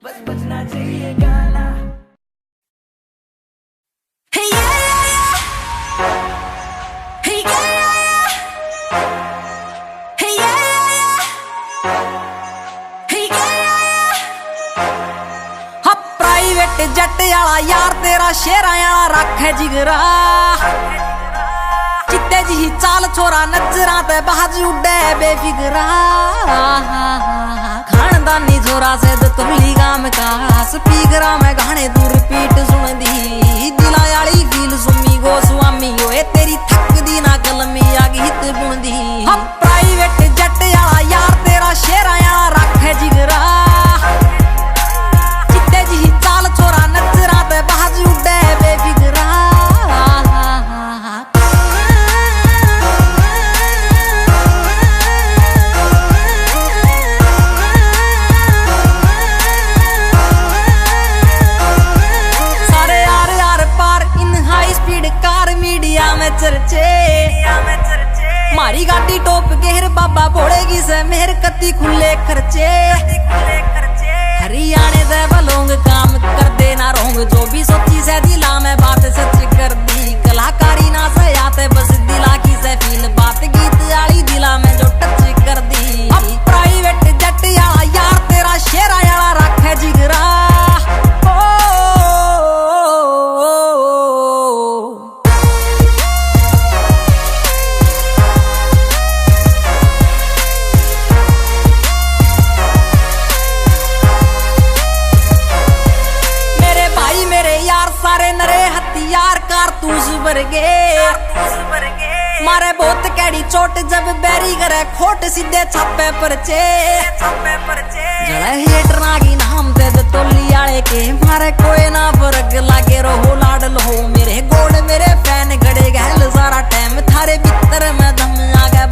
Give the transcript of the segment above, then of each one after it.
बस बजना चाहिए गाना। Hey yeah yeah yeah, hey yeah yeah yeah, hey yeah yeah yeah, hey yeah yeah yeah। हाँ private जट वाला यार तेरा शेरा वाला रख है जिगरा, चित्ते जी चाल छोरा नजरा ते बाजू उड़े बेफिक्रा। खानदानी छोरा से तुली गाम का स्पीकरा में गाने दूर पीट सुन दी, दिला याली फील सुमी गो स्वामी होए तेरी थक दी ना कलमी आ गीत बुन दी। हम प्राइवेट जट वाला यार तेरा शेरा वाला रख है जिगरा, चित्ते जी चाल छोरा नजरा ते बाजू उड़े बेफिक्रा। चर्चे मारी गाड़ी टोप गेर बाबा बोलेगी से मेहर कती खुले खर्चे। हरियाणे दे बलोंग काम कर देना रोंग, जो भी सोची से दिला में बात सच कर दी। कलाकारी ना से आते बस दिला की से फील बात गीत वाली दिला में जो टच कर दी। अब प्राइवेट जट वाला यार तेरा शेरा वाला रख है जिगरा। मारे बहुत कैडी चोट जब बैरी करे खोट सीधे छापे परचे। जड़े हेटर नागी नाम दे तोली आले के मारे कोई ना फर्क लागे रहो लाडल हो। मेरे गोड़ मेरे फैन गड़े गहल सारा टाइम थारे भीतर में दम आ गया।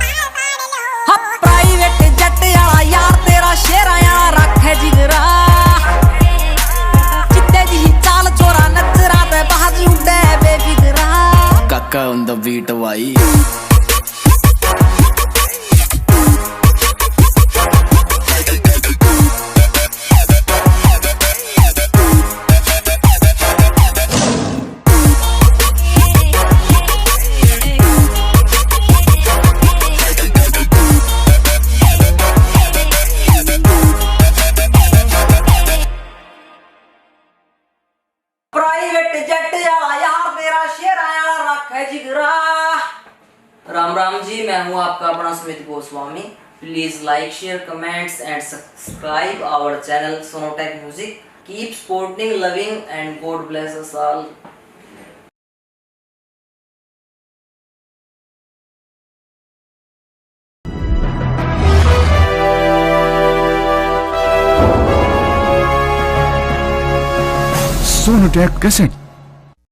हाँ प्राइवेट जट वाला यार तेरा शेरा वाला रख है जिगरा, चित्ते जी चाल छोरा नजरा ते बाजू उड़े बेफिक्रा। Kaka on the beat भाई। प्राइवेट जट वाला यार तेरा शेरा वाला रख है जिगरा। राम राम जी, मैं हूं आपका अपना Sumit Goswami. Please like share comments and subscribe our channel Sonotek music. Keep supporting loving and God bless us all. Sonotek Cassette।